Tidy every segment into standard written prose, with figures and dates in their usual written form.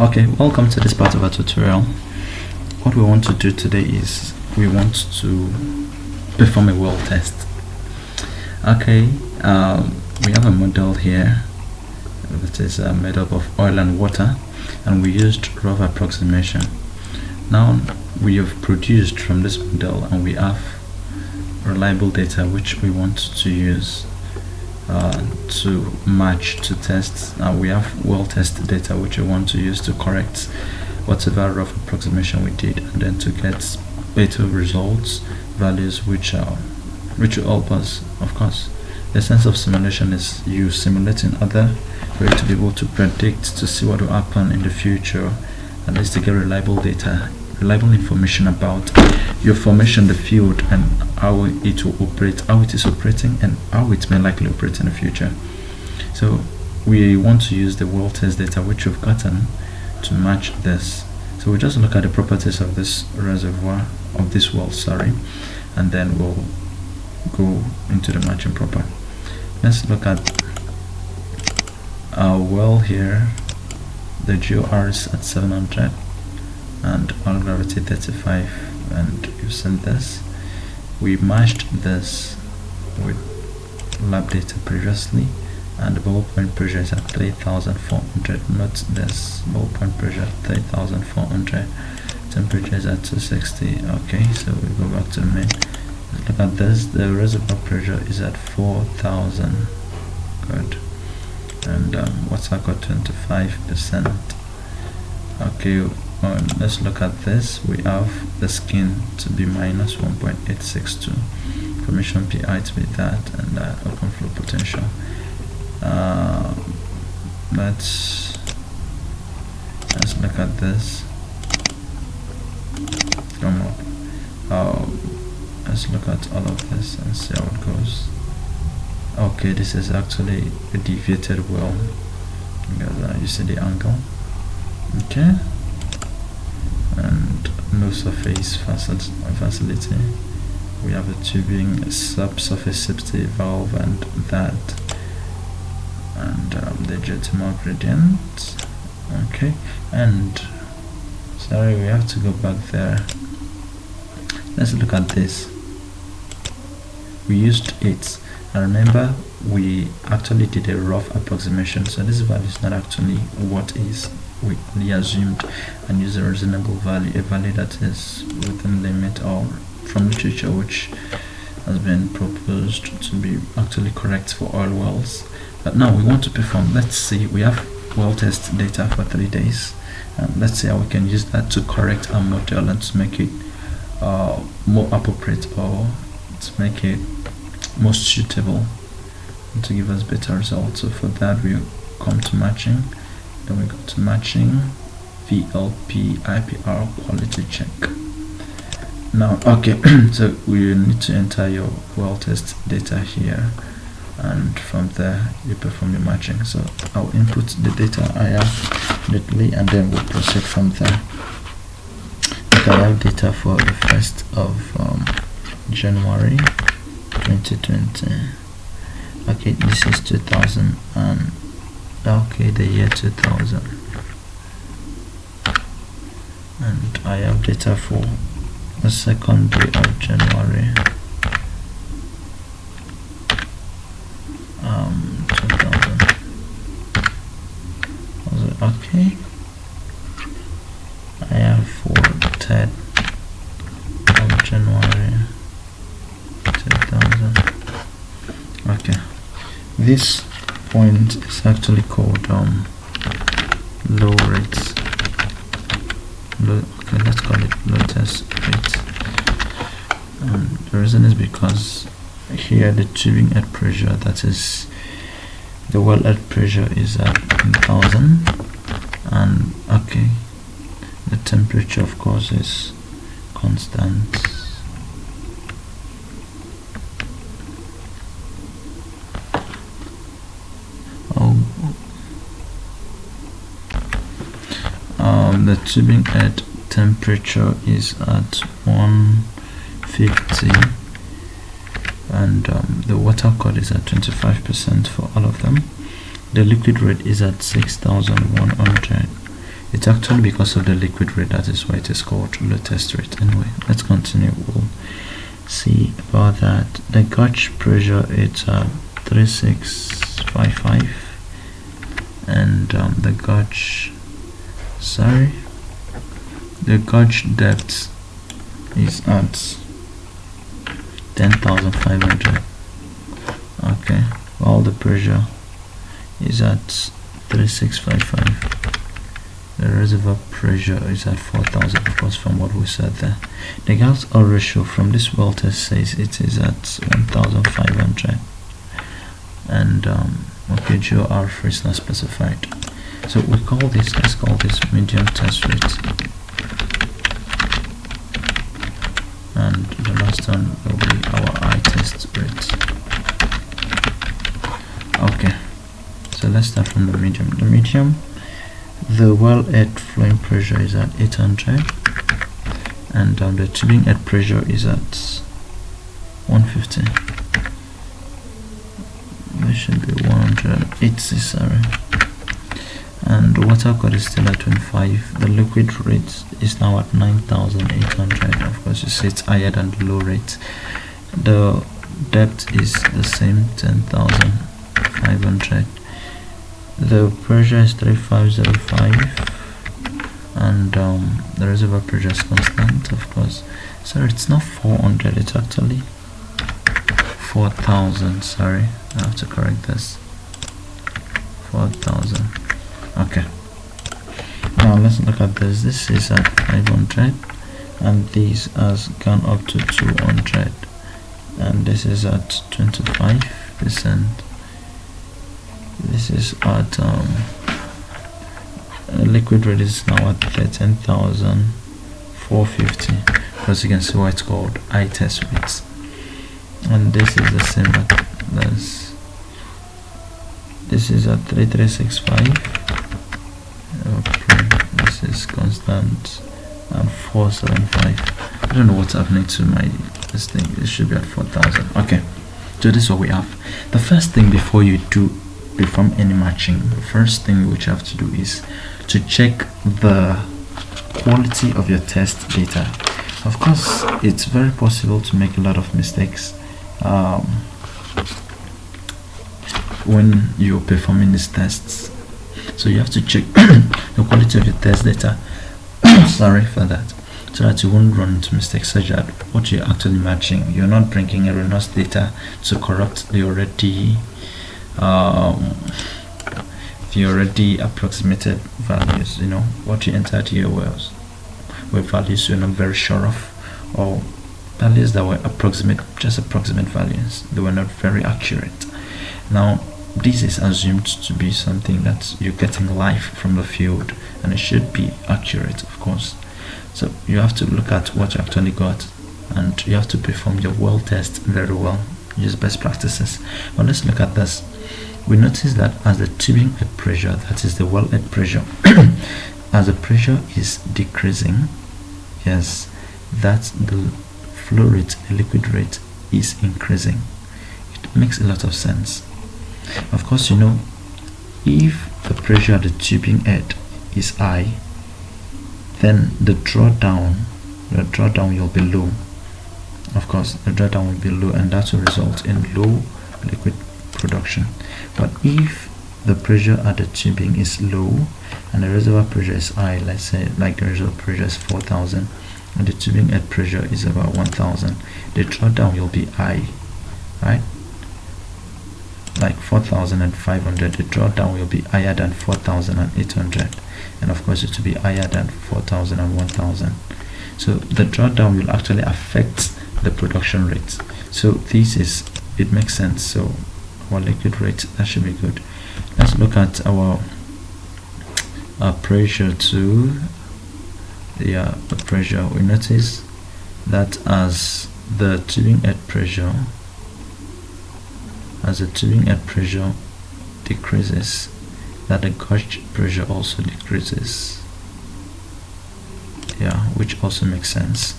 Okay, welcome to this part of our tutorial. What we want to do today is we want to perform a well test. Okay, we have a model here that is made up of oil and water, and we used rough approximation. Now we have produced from this model and we have reliable data which we want to use to match to test. We have well tested data which we want to use to correct whatever rough approximation we did, and then to get better results, values which will help us. Of course, the essence of simulation is you simulating other for you to be able to predict, to see what will happen in the future, at least to get reliable data, reliable information about your formation, the field, and how it will operate, how it is operating, and how it may likely operate in the future. So we want to use the well test data which we've gotten to match this. So we just look at the properties of this reservoir, of this well, and then we'll go into the matching proper. Let's look at our well here. The GOR is at 700 and oil gravity 35, and you've seen this. We matched this with lab data previously, and the bubble point pressure is at 3,400. Note this, bubble point pressure 3,400, temperature is at 260. Okay, so we go back to the main. Let's look at this. The reservoir pressure is at 4,000. Good. And water got 25%. Okay, let's look at this. We have the skin to be minus 1.862, formation PI to be that, and open flow potential. Let's look at this. Come on. Let's look at all of this and see how it goes. Okay, this is actually a deviated well because you see the angle. Okay, and no surface facility. We have a tubing, a subsurface safety valve, and that, and the geothermal gradient. Okay, and sorry, we have to go back there. Let's look at this. We used it, and remember we actually did a rough approximation, so this value is not actually what is. We only assumed and used a reasonable value, a value that is within limit or from literature which has been proposed to be actually correct for oil wells. But now we want to perform. Let's see, we have well test data for 3 days, and let's see how we can use that to correct our model and to make it more appropriate, or to make it more suitable and to give us better results. So for that we come to matching, then we go to matching, VLP IPR quality check. Now okay, so we need to enter your well test data here, and from there you perform your matching. So I'll input the data I have immediately, and then we'll proceed from there. Okay, I have data for the 1st of January 2020. Okay, this is 2000, and okay, the year 2000, and I have data for the 2nd day of January 2000. Okay, I have for 3rd of January 2000. Okay, this point is actually called low rates. Okay, let's call it low test rate. The reason is because here the tubing head pressure, that is the well head pressure, is at 1000, and okay, the temperature of course is constant. The tubing head temperature is at 150, and the water cut is at 25% for all of them. The liquid rate is at 6,100. The It's actually because of the liquid rate, that is why it is called low test rate. Anyway, let's continue. We'll see about that. The gauge pressure, it's 3655, and the gauge depth is at 10,500. okay, while the pressure is at 3655. The reservoir pressure is at 4,000, of course, from what we said there. The gas oil ratio from this well test says it is at 1,500, and okay, GOR is not specified. So we call this, let's call this medium test rate, and the last one will be our I test rate. Okay, so let's start from the medium. The medium, the well head flowing pressure is at 800, and the tubing head pressure is at 150. It should be 180, sorry. And the water cut is still at 25. The liquid rate is now at 9,800. Of course, you see it's higher than the low rate. The depth is the same, 10,500. The pressure is 3505, and the reservoir pressure is constant, of course. So it's not 400, it's actually 4,000. Sorry, I have to correct this. 4,000. Okay, now let's look at this. This is at 500, and this has gone up to 200, and this is at 25%. This is at liquid rate is now at 13,450, because you can see why it's called I test rates. And this is the same at this. This is at 3365. Okay, this is constant, and 475. I don't know what's happening to my this thing. It should be at 4,000. Okay, so this is what we have. The first thing before you do perform any matching, the first thing which you have to do is to check the quality of your test data. Of course, it's very possible to make a lot of mistakes when you're performing these tests, so you have to check the quality of your test data sorry for that, so that you won't run into mistakes, such that what you're actually matching, you're not bringing erroneous data to corrupt the already approximated values. You know, what you entered here was were values you're not very sure of, or values that were just approximate values. They were not very accurate. Now this is assumed to be something that you're getting live from the field, and it should be accurate, of course. So you have to look at what you actually got, and you have to perform your well test very well. Use best practices. But let's look at this. We notice that as the tubing head pressure, that is the well head pressure, as the pressure is decreasing, yes, that the flow rate, the liquid rate, is increasing. It makes a lot of sense. Of course, you know, if the pressure at the tubing head is high, then the drawdown will be low. Of course, the drawdown will be low, and that will result in low liquid production. But if the pressure at the tubing is low and the reservoir pressure is high, let's say like the reservoir pressure is 4,000 and the tubing head pressure is about 1,000, the drawdown will be high, right? Like 4,500, the drawdown will be higher than 4,800, and of course it will be higher than 4,000 and 1,000. So the drawdown will actually affect the production rate. So this is, it makes sense. So our liquid rate, that should be good. Let's look at our pressure too. Yeah, the pressure, we notice that as the tubing head pressure decreases, that the gauge pressure also decreases. Yeah, which also makes sense,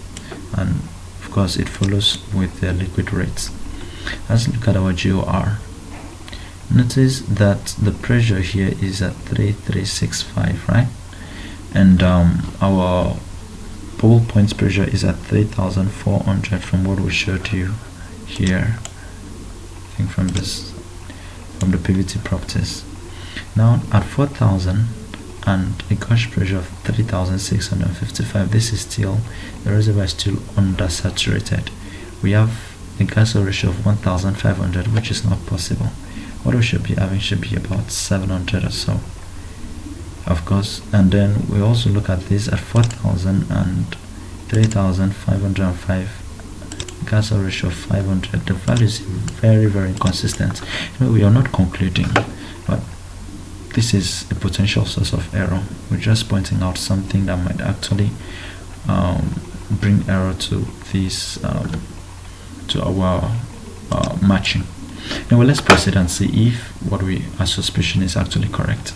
and of course it follows with the liquid rates. Let's look at our GOR. Notice that the pressure here is at 3365, right? and our bubble point pressure is at 3,400 from what we showed you here, I think from the PVT properties. Now at 4,000 and a gauge pressure of 3,655, this is still, the reservoir is still undersaturated. We have a gas oil ratio of 1,500, which is not possible. What we should be having should be about 700 or so, of course. And then we also look at this at 4,000 and 3,505, gas oil ratio of 500. The value is very, very inconsistent. We are not concluding, but this is a potential source of error. We're just pointing out something that might actually bring error to this to our matching. Now let's proceed and see if what our suspicion is actually correct.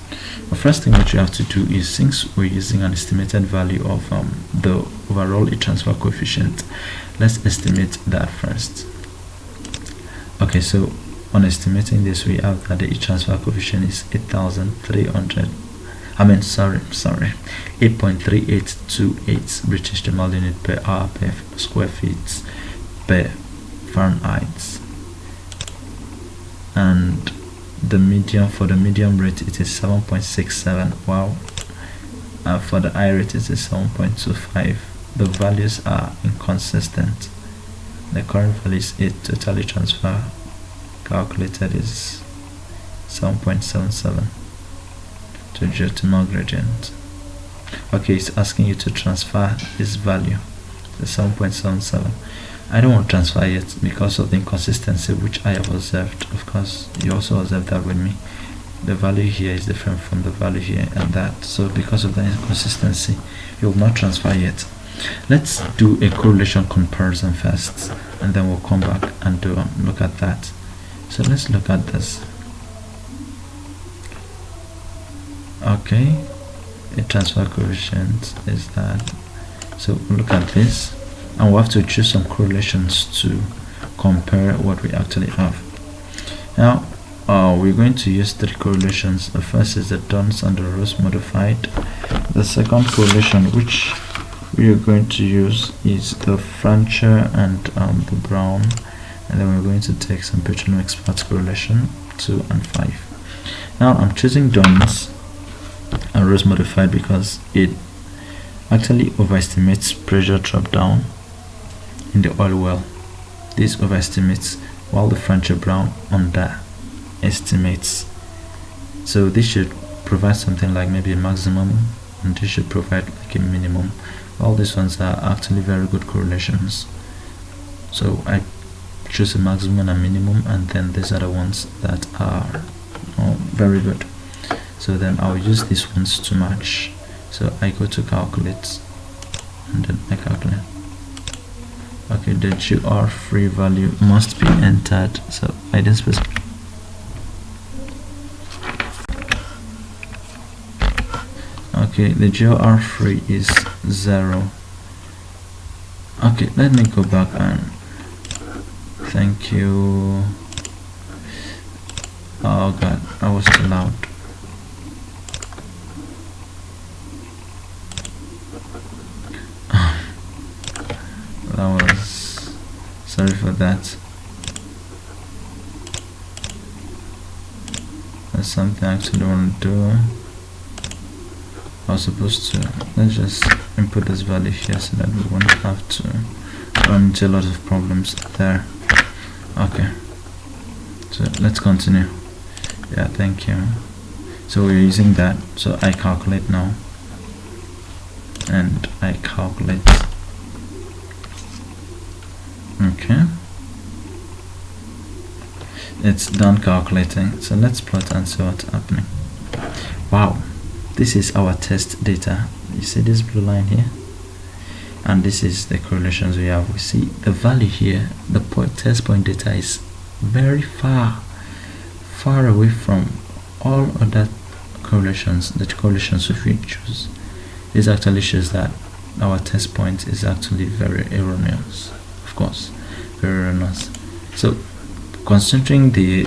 The first thing that you have to do is, since we're using an estimated value of the overall heat transfer coefficient, let's estimate that first. Okay, so on estimating this, we have that the heat transfer coefficient is 8,300. 8.3828 British thermal unit per hour per square feet per Fahrenheit. And the medium, for the medium rate, it is 7.67. Wow. For the high rate, it is 7.25. The values are inconsistent. The current value is 8. Total heat transfer calculated is 7.77 to geothermal gradient. Okay, it's asking you to transfer this value to 7.77. I don't want to transfer yet because of the inconsistency which I have observed. Of course, you also observed that with me. The value here is different from the value here and that. So because of the inconsistency, you will not transfer yet. Let's do a correlation comparison first, and then we'll come back and look at that. So let's look at this. Okay, a transfer coefficient is that. So look at this, and we'll have to choose some correlations to compare what we actually have. Now we're going to use 3 correlations. The first is the Duns and the Rose modified. The second correlation which we are going to use is the Francher and the Brown, and then we're going to take some petroleum experts correlation 2 and 5. Now I'm choosing Duns and Rose modified because it actually overestimates pressure drop down in the oil well. This overestimates, while the Francher Brown underestimates. So this should provide something like maybe a maximum, and this should provide like a minimum. All these ones are actually very good correlations. So I choose a maximum and minimum, and then these are the ones that are very good. So then I'll use these ones to match. So I go to calculate, and then I calculate. Okay, the GR free value must be entered. So I didn't specify. Okay, the GR free is 0. Okay, let me go back and thank you. Oh god, I was too loud. That was, sorry for that. That's something I actually want to do. I was supposed to, let's just input this value here so that we won't have to run into a lot of problems there. Okay, so let's continue. Yeah, thank you. So we're using that, so I calculate now, and I calculate. Okay, it's done calculating. So let's plot and see what's happening. Wow, this is our test data. You see this blue line here, and this is the correlations we have. We see the value here, the test point data is very far away from all other correlations, the correlations if we choose. This actually shows that our test point is actually very erroneous, of course, very erroneous. So considering the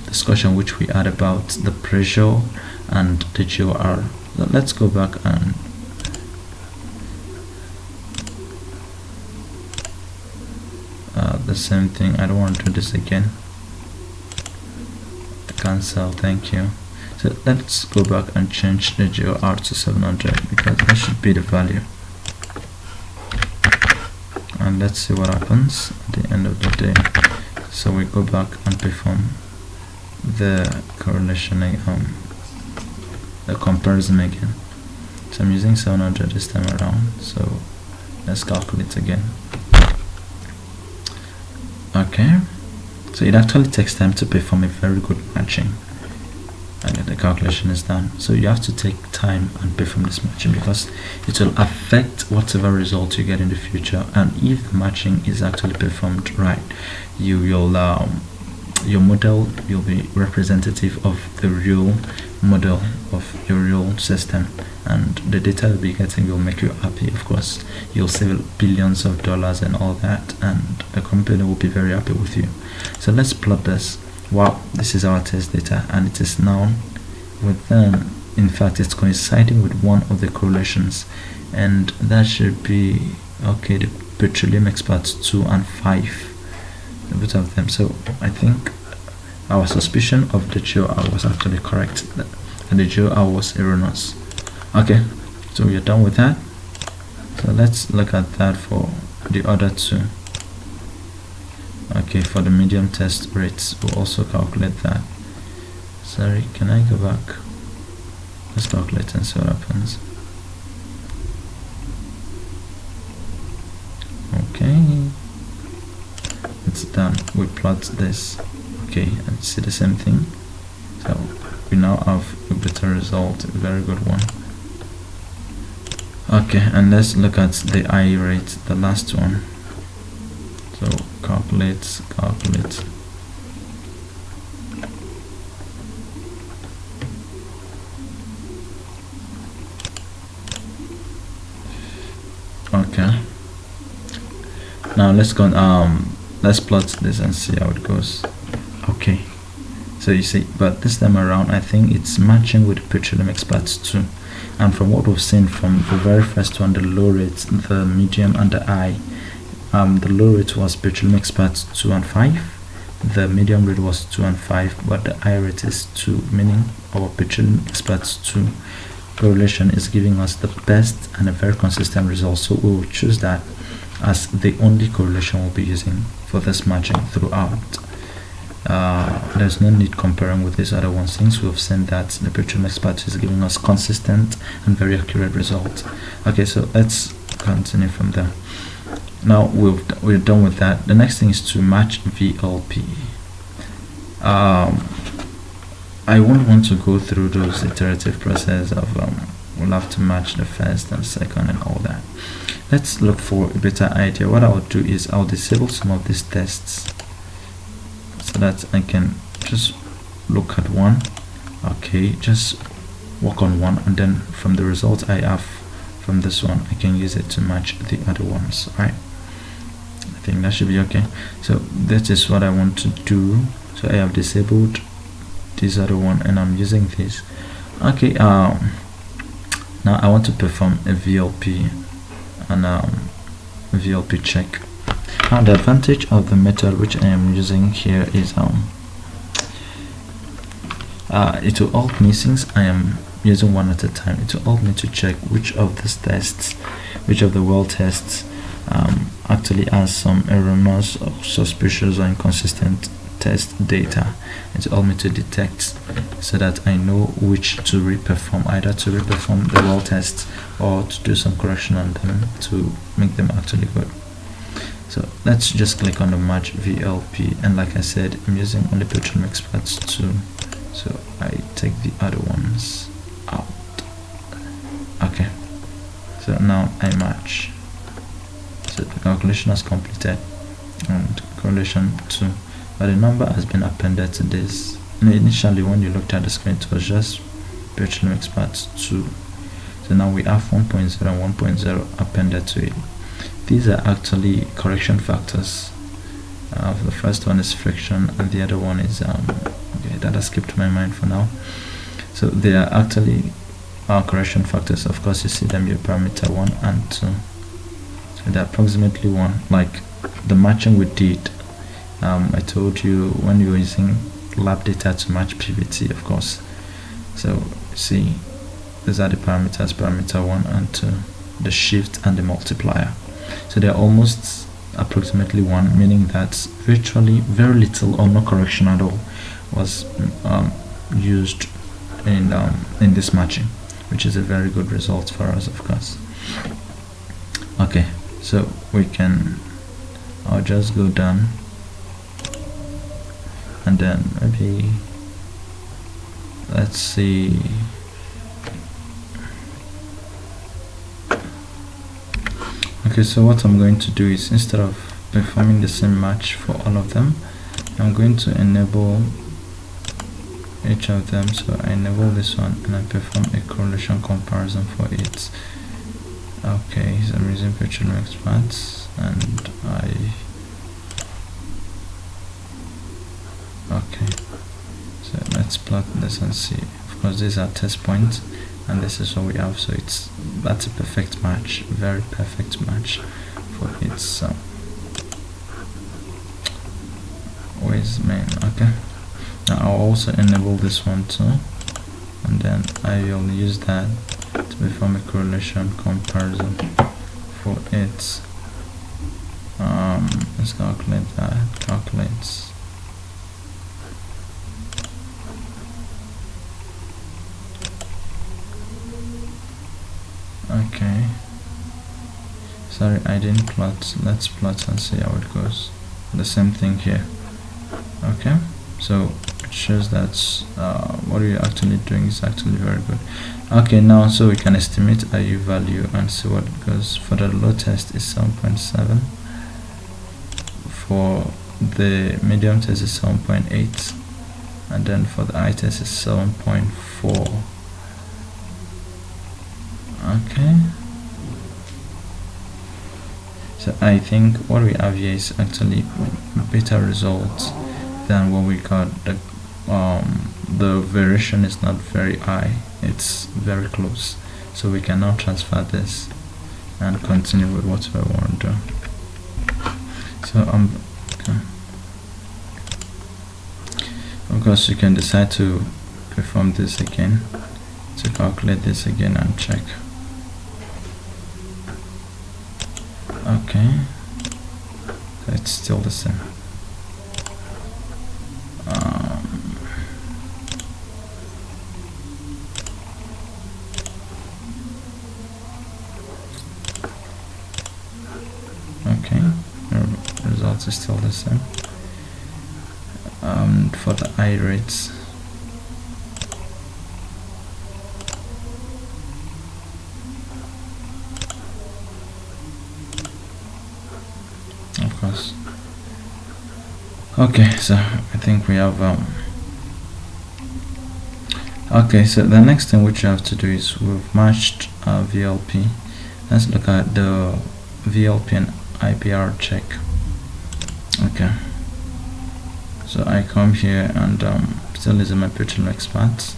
discussion which we had about the pressure and the GOR, let's go back and the same thing. I don't want to do this again. Cancel, thank you. So let's go back and change the GOR to 700 because that should be the value. And let's see what happens at the end of the day. So we go back and perform the correlation, the comparison again. So I'm using 700 this time around. So let's calculate again. Okay, so it actually takes time to perform a very good matching, and the calculation is done. So you have to take time and perform this matching because it will affect whatever result you get in the future. And if the matching is actually performed right, your model will be representative of the real model of your real system, and the data you'll be getting will make you happy. Of course, you'll save billions of dollars and all that, and the company will be very happy with you. So let's plot this. Wow, this is our test data, and it is now with them. In fact, it's coinciding with one of the correlations, and that should be okay. The petroleum experts 2 and 5, a bit of them. So I think our suspicion of the GOR was actually correct, and the GOR was erroneous. Okay, so we are done with that. So let's look at that for the other two. Okay, for the medium test rates, we'll also calculate that. Sorry, can I go back? Let's calculate and see what happens. Okay, it's done. We plot this. Okay, and see the same thing. So we now have a better result, a very good one. Okay, and let's look at the I rate, the last one. So calculate. Okay, now let's go let's plot this and see how it goes. Okay, so you see, but this time around I think it's matching with petroleum experts too, and from what we've seen from the very first one, the low rate, the medium and the high, the low rate was petroleum experts 2 and 5, the medium rate was 2 and 5, but the high rate is 2, meaning our petroleum experts 2 correlation is giving us the best and a very consistent result. So we will choose that as the only correlation we'll be using for this matching throughout. There's no need comparing with these other ones since we've seen that the petroleum expert is giving us consistent and very accurate results. Okay, so let's continue from there. Now we're done with that. The next thing is to match VLP. I won't want to go through those iterative process of we'll have to match the first and second and all that. Let's look for a better idea. What I'll do is I'll disable some of these tests so that I can just look at one. Okay, just work on one, and then from the results I have from this one I can use it to match the other ones. Right, I think that should be okay. So that is what I want to do. So I have disabled this other one and I'm using this. Okay, now I want to perform a VLP and VLP check. Now the advantage of the method which I am using here is it will help me, since I am using one at a time, it will help me to check which of these tests, which of the well tests actually has some erroneous or suspicious or inconsistent test data. It will help me to detect so that I know which to reperform, either to reperform the well tests or to do some correction on them to make them actually good. So let's just click on the match VLP, and like I said, I'm using only petroleum experts too, so I take the other ones out. Okay, so now I match. So the calculation has completed and correlation 2, but the number has been appended to this. And initially when you looked at the screen, it was just petroleum experts 2. So now we have 1.0 and 1.0 appended to it. These are actually correction factors. The first one is friction and the other one is okay, that has skipped my mind for now. So they are actually correction factors. Of course you see them, your parameter 1 and 2. So they're approximately 1, like the matching we did I told you when you're using lab data to match PVT, of course. So see, these are the parameters, parameter 1 and 2, the shift and the multiplier. So they're almost approximately 1, meaning that virtually very little or no correction at all was used in this matching, which is a very good result for us, of course. Okay, so we can, I'll just go down and then maybe let's see, okay, so what I'm going to do is, instead of performing the same match for all of them, I'm going to enable each of them. So I enable this one and I perform a correlation comparison for it. Okay, so I'm using petroleum experts and okay, so let's plot this and see. Of course, these are test points and this is what we have, so that's a perfect match, very perfect match for it. So where's main? Okay, now I'll also enable this one too, and then I will use that to perform a correlation comparison for it. Let's calculate that. Calculates. Okay, sorry, I didn't plot. Let's plot and see how it goes. The same thing here. Okay, so it shows that what you're actually doing is actually very good. Okay, now so we can estimate a U value and see what it goes. For the low test is 7.7, for the medium test is 7.8, and then for the high test is 7.4. Okay, so I think what we have here is actually better results than what we got. The variation is not very high, it's very close, so we can now transfer this and continue with what we want to do. So okay. Of course you can decide to perform this again, to calculate this again and check. Okay, so it's still the same. Okay, the results are still the same. For the I rates, of course. Okay, so I think we have okay, so the next thing which you have to do is we've matched VLP. Let's look at the VLP and IPR check. Okay, so I come here and still using my petroleum experts.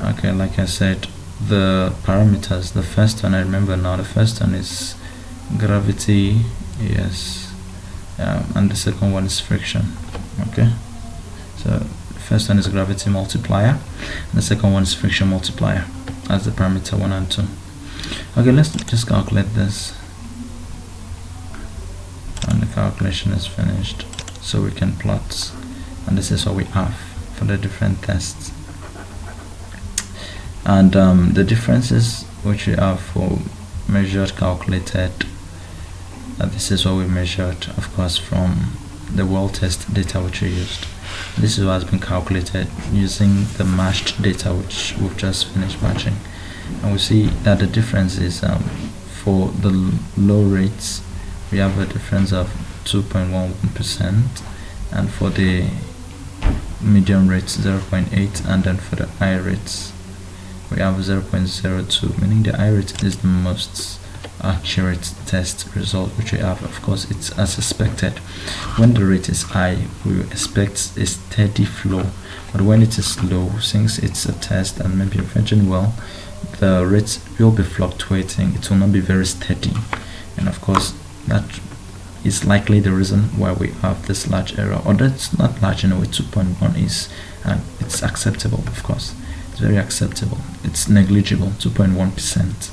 Okay, like I said, the parameters, the first one I remember now, the first one is gravity, yes, and the second one is friction. Okay, so the first one is gravity multiplier and the second one is friction multiplier as the parameter 1 and 2. Okay, let's just calculate this, and the calculation is finished, so we can plot, and this is what we have for the different tests. And the differences which we have for measured, calculated, this is what we measured, of course, from the well test data which we used. This is what has been calculated using the matched data which we've just finished matching, and we see that the difference is for the low rates we have a difference of 2.11%, and for the medium rates 0.8, and then for the high rates we have 0.02, meaning the high rate is the most accurate test result which we have. Of course, it's as expected. When the rate is high, we expect a steady flow, but when it is low, since it's a test and maybe functioning well, the rates will be fluctuating. It will not be very steady, and of course that is likely the reason why we have this large error, or that's not large anyway. 2.1 is, and it's acceptable, of course. It's very acceptable. It's negligible. 2.1%.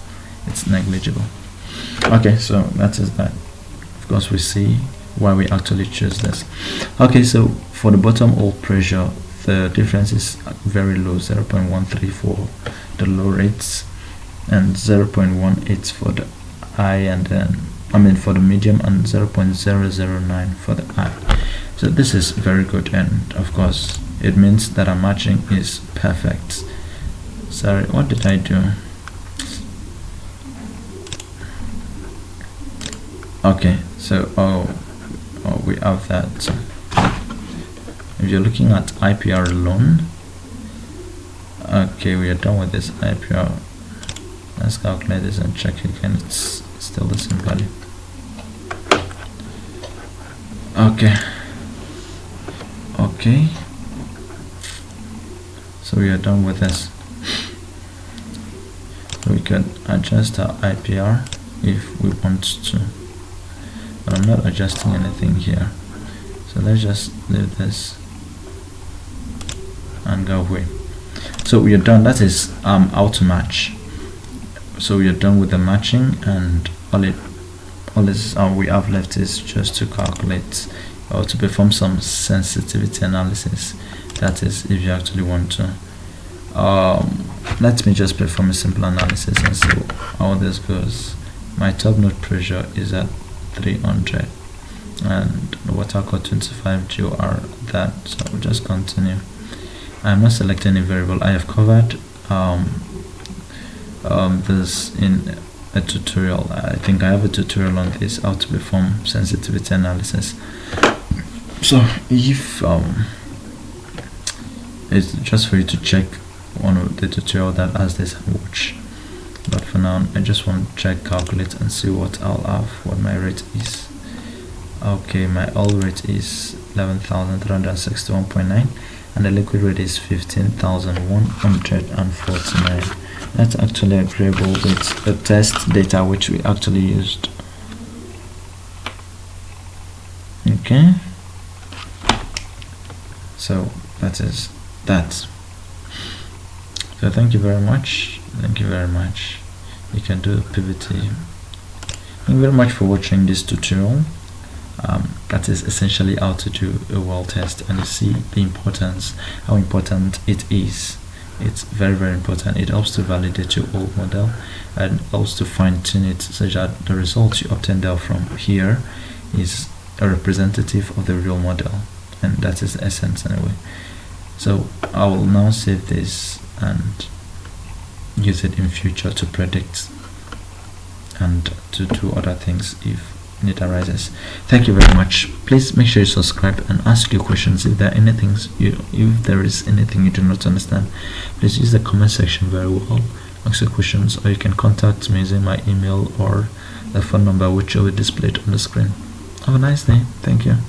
It's negligible. Okay, so that is that. Of course, we see why we actually choose this. Okay, so for the bottom hole pressure, the difference is very low, 0.13 for the low rates and 0.18 for the high, and then for the medium, and 0.009 for the high. So this is very good, and of course it means that our matching is perfect. Sorry, what did I do? Okay, so we have that. So if you're looking at IPR alone, okay, we are done with this IPR. Let's calculate this and check again. It's still the same value. Okay, so we are done with this. So we can adjust our IPR if we want to, but I'm not adjusting anything here, so let's just leave this and go away. So we are done. That is how to match. So we are done with the matching, and all we have left is just to calculate or to perform some sensitivity analysis. That is, if you actually want to. Let me just perform a simple analysis and see how this goes. My top node pressure is at 300 and the water core 25 GOR that, so we'll just continue. I'm not selecting a variable. I have covered this in a tutorial. I think I have a tutorial on this, how to perform sensitivity analysis. So if it's just for you to check one of the tutorial that has this and watch, but for now I just want to check, calculate and see what I'll have, what my rate is. Okay, my oil rate is 11,361.9 and the liquid rate is 15,149. That's actually agreeable with the test data which we actually used. Okay, so that is that. So thank you very much. You can do PVT. Thank you very much for watching this tutorial. That is essentially how to do a well test, and you see the importance, how important it is. It's very, very important. It helps to validate your old model and helps to fine-tune it such that the results you obtain there from here is a representative of the real model, and that is the essence anyway. So I will now save this and use it in future to predict and to do other things if need arises. Thank you very much. Please make sure you subscribe and ask your questions. If there is anything you do not understand, please use the comment section very well. Ask your questions, or you can contact me using my email or the phone number which will be displayed on the screen. Have a nice day. Thank you.